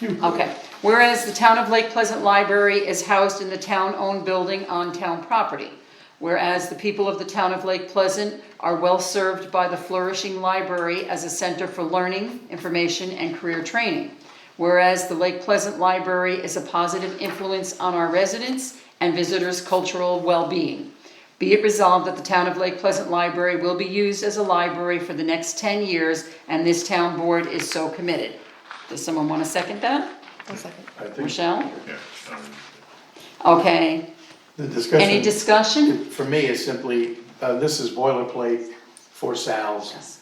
Okay. Whereas the Town of Lake Pleasant Library is housed in the town-owned building on town property. Whereas the people of the Town of Lake Pleasant are well served by the flourishing library as a center for learning, information, and career training. Whereas the Lake Pleasant Library is a positive influence on our residents and visitors' cultural well-being. Be it resolved that the Town of Lake Pleasant Library will be used as a library for the next 10 years, and this town board is so committed. Does someone want to second that? I'll second. I think Michelle? Yeah, Okay. the discussion. Any discussion? For me, is simply, this is boilerplate for Sal's, Yes.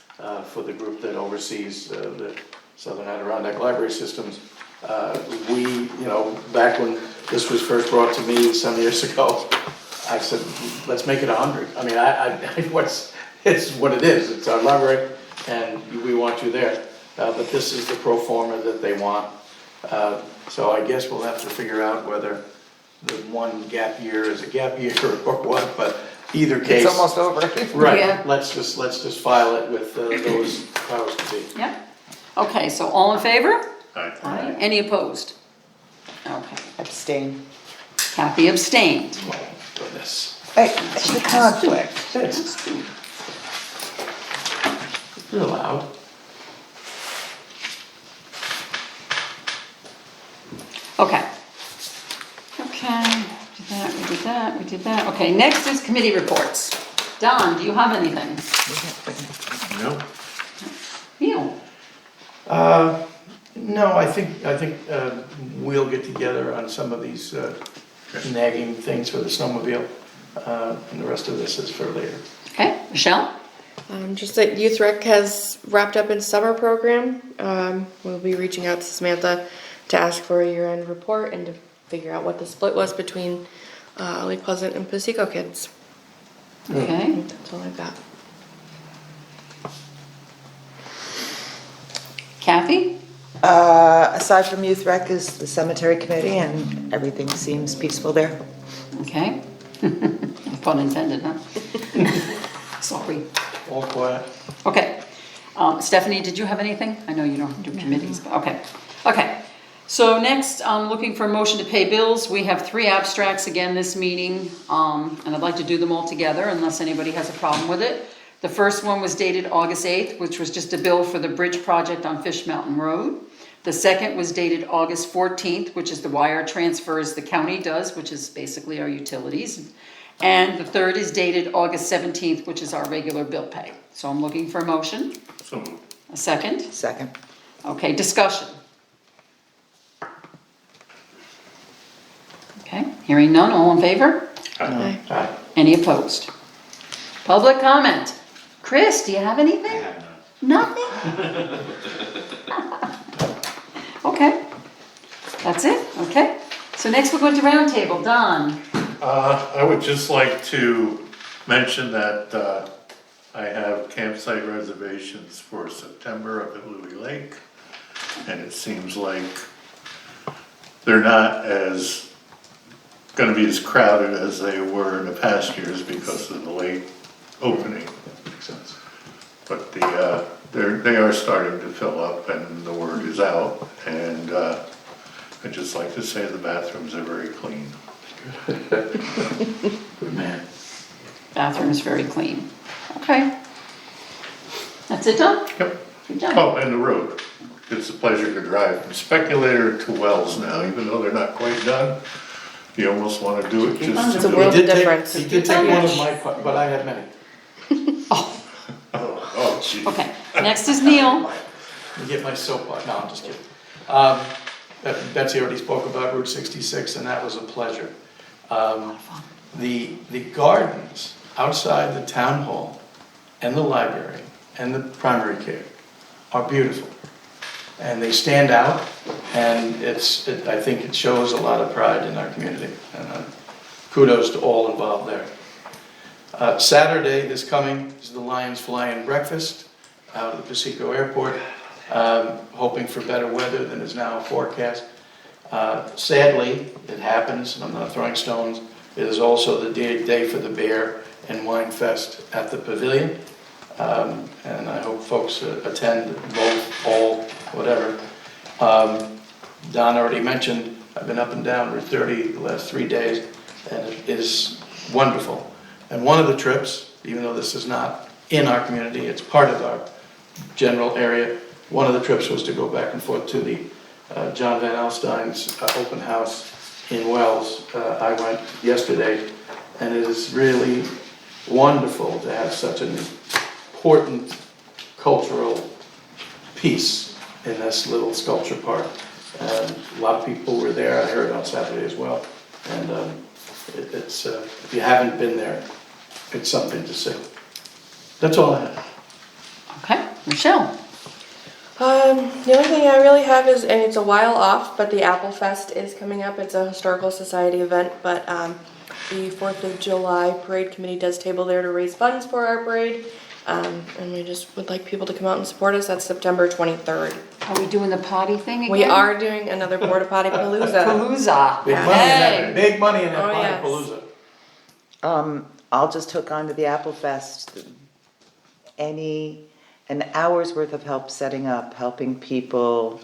for the group that oversees the Southern Adirondack Library Systems. We, you know, back when this was first brought to me some years ago, I said, let's make it 100. I mean, it's what it is, it's our library, and we want you there. But this is the pro forma that they want. So I guess we'll have to figure out whether the one gap year is a gap year or what, but either case. It's almost over. Right, Yeah. let's just file it with those powers to be. Yep. Okay, so all in favor? Aye. Any opposed? Okay. Abstain. Kathy abstained. Oh, goodness. Hey, it's a conflict. You're allowed. Okay. Okay, we did that. Okay, next is committee reports. Don, do you have anything? No? Neil? No, I think we'll get together on some of these nagging things for the snowmobile, and the rest of this is for later. Okay, Michelle? Just that Youth Rec has wrapped up its summer program. We'll be reaching out to Samantha to ask for a year-end report and to figure out what the split was between Lake Pleasant and Pasico kids. Okay, That's all I've got. Kathy? Aside from Youth Rec is the cemetery committee and everything seems peaceful there. Okay. Pun intended, huh? Sorry. All quiet. Okay. Stephanie, did you have anything? I know you don't do committees, but okay. Okay. So next, I'm looking for a motion to pay bills. We have 3 abstracts again this meeting, and I'd like to do them all together unless anybody has a problem with it. The first one was dated August 8th, which was just a bill for the bridge project on Fish Mountain Road. The second was dated August 14th, which is the wire transfers the county does, which is basically our utilities. And the third is dated August 17th, which is our regular bill pay. So I'm looking for a motion. So moved. A second? Second. Okay, discussion. Okay, hearing none, all in favor? Aye. Aye. Any opposed? Public comment. Chris, do you have anything? Nothing? Okay, that's it, okay. So next we'll go to roundtable. Don? I would just like to mention that I have campsite reservations for September up at Louis Lake. And it seems like they're not gonna be as crowded as they were in the past years because of the late opening. Makes sense. But they are starting to fill up and the word is out. And I'd just like to say the bathrooms are very clean. Good man. Bathroom is very clean. Okay. That's it, Don? Yep. Good job. Oh, and the road. It's a pleasure to drive from Speculator to Wells now, even though they're not quite done. You almost wanna do it just It's to a do world it. of difference. He did take one of my, but I had many. Oh, gee. Okay, next is Neil. You get my soapbox, no, I'm just kidding. Betsy already spoke about Route 66 and that was a pleasure. The gardens outside the town hall and the library and the primary care are beautiful. And they stand out and I think it shows a lot of pride in our community. And kudos to all involved there. Saturday, this coming, is the Lions Fly-In Breakfast out at the Pasico Airport. Hoping for better weather than is now forecast. Sadly, it happens, and I'm not throwing stones, it is also the day for the Beer and Wine Fest at the Pavilion. And I hope folks attend both, all, whatever. Don already mentioned, I've been up and down Route 30 the last 3 days, and it is wonderful. And one of the trips, even though this is not in our community, it's part of our general area, one of the trips was to go back and forth to the John Van Alstyne's open house in Wells. I went yesterday, and it is really wonderful to have such an important cultural piece in this little sculpture park. And a lot of people were there, I heard on Saturday as well. And it's if you haven't been there, it's something to see. That's all I have. Okay, Michelle? The only thing I really have is, and it's a while off, but the Apple Fest is coming up. It's a historical society event, but the 4th of July parade committee does table there to raise funds for our parade. And we just would like people to come out and support us. That's September 23rd. Are we doing the potty thing again? We are doing another Porta Potty Palooza. Palooza. Big money in that, Hey. big money in that Oh, Potty yes. Palooza. I'll just hook on to the Apple Fest. An hour's worth of help setting up, helping people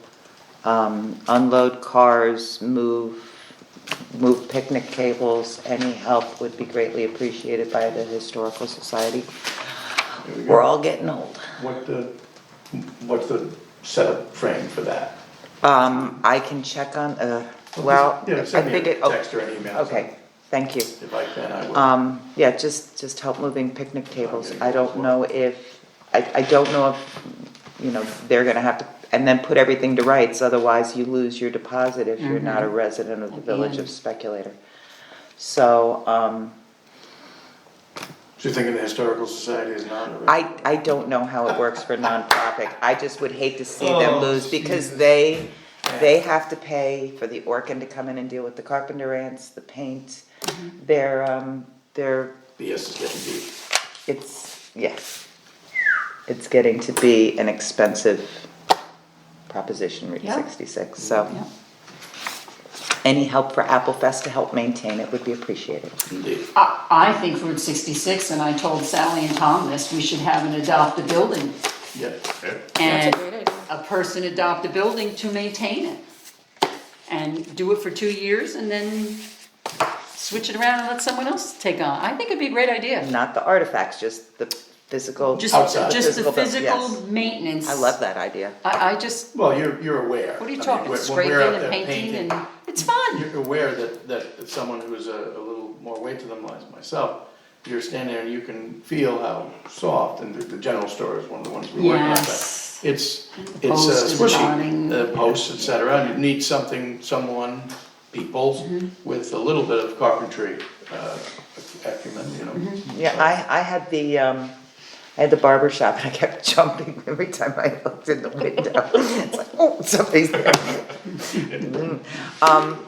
unload cars, move picnic tables, any help would be greatly appreciated by the Historical Society. There we go. We're all getting old. What's the setup frame for that? I can check on, Well, Yeah, I send me think a it, oh, text or an email. okay, thank you. If I can, I will. Yeah, just help moving picnic tables. I don't know if, I don't know if, you know, they're gonna have to, and then put everything to rights, otherwise you lose your deposit if you're not a resident of the At the village end. of Speculator. So, So you're thinking the Historical Society is not a... I don't know how it works for nonprofit. I just would hate to see them Oh, lose because Jesus. they have to pay for the Orkin to come in and deal with the carpenter ants, the paint. They're, BS is getting deep. it's, yes. It's getting to be an expensive proposition, Route Yeah. 66, so Yeah. any help for Applefest to help maintain it would be appreciated. Indeed. I think Route 66, and I told Sally and Tom this, we should have an adopt a building. Yeah. And That's a great idea. a person adopt a building to maintain it. And do it for 2 years and then switch it around and let someone else take on. I think it'd be a great idea. Not the artifacts, just the physical. Just, Outside. just the Physical, physical yes. maintenance. I love that idea. I just, Well, you're aware. what are I you mean, talking, when scraping we're out and there painting and, it's fun. You're aware that someone who's a little more weight to them, like myself, you're standing there and you can feel how soft, and the general store is one of the ones we're working on. but Yes. It's Posts and squishy, rotting. the posts, et cetera, and you need someone, people Mm-hmm. with a little bit of carpentry, acumen, you know. Mm-hmm. Yeah, I had the barber shop and I kept jumping every time I looked in the window. It's like, oh, somebody's there.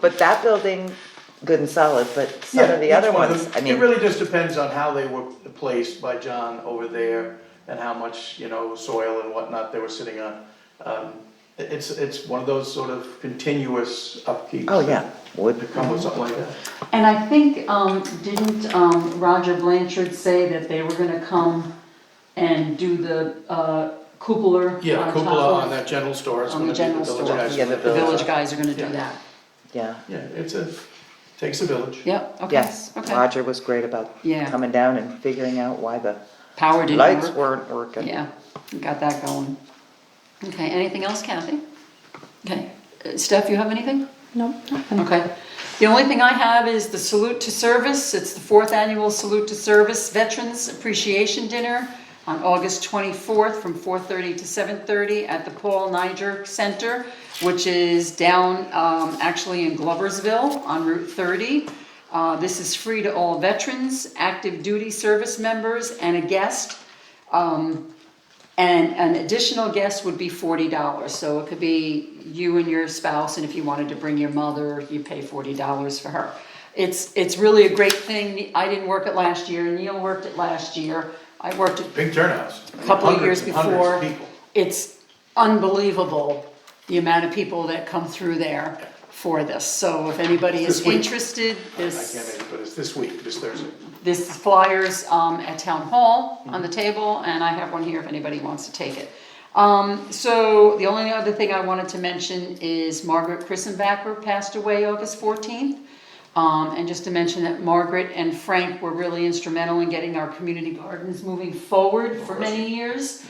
But that building, good and solid, but some of the Yeah, other each one of ones, them. I mean. It really just depends on how they were placed by John over there and how much, soil and whatnot they were sitting on. It's one of those sort of continuous upkeeps. Oh, yeah, wood. That come with something like that. And I think, didn't Roger Blanchard say that they were gonna come and do the cupola? Yeah, on cupola top on of- that general store, it's on gonna the be the general village store. guys. Yeah, gonna the do The that. village guys are gonna do Yeah. that. Yeah, Yeah, takes a village. Yep, okay. yes, Okay. Roger was great about Yeah. coming down and figuring out why the Power didn't lights work. weren't working. Yeah, got that going. Okay, anything else, Kathy? Okay, Steph, you have anything? No. Okay. The only thing I have is the Salute to Service. It's the 4th Annual Salute to Service Veterans Appreciation Dinner on August 24th from 4:30 to 7:30 at the Paul Niger Center, which is down actually in Gloversville on Route 30. This is free to all veterans, active duty service members, and a guest. And an additional guest would be $40, so it could be you and your spouse, and if you wanted to bring your mother, you pay $40 for her. It's really a great thing. I didn't work it last year, Neil worked it last year. I worked it Big turnouts. a couple of years Hundreds and hundreds before. of people. It's unbelievable, the amount of people that come through there for this. So if anybody is This week. interested, I can't make it, but it's this week, this Thursday. this flyers at Town Hall on the table, and I have one here if anybody wants to take it. So the only other thing I wanted to mention is Margaret Chrisenbacher passed away August 14th. And just to mention that Margaret and Frank were really instrumental in getting our community gardens moving forward for many years.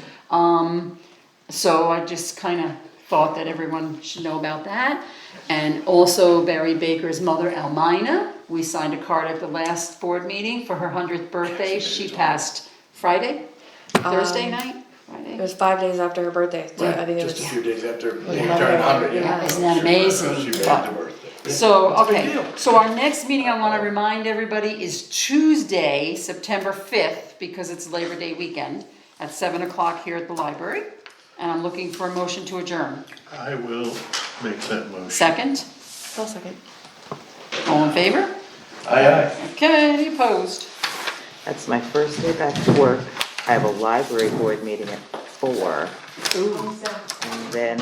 So I just kind of thought that everyone should know about that. And also Barry Baker's mother, Almina, we signed a card at the last board meeting for her 100th birthday. She passed Friday, Thursday night, It Friday. was 5 days after her birthday, so I think it Just a was. few days after they Yeah. turned 100, Yeah. yeah. Isn't that amazing? She made the birthday. So, It's a big okay, deal. so our next meeting, I wanna remind everybody, is Tuesday, September 5th, because it's Labor Day weekend, at 7 o'clock here at the library. And I'm looking for a motion to adjourn. I will make that motion. Second, I'll second. all in favor? Aye. Okay, any opposed? That's my first day back to work. I have a library board meeting at 4, Ooh. and then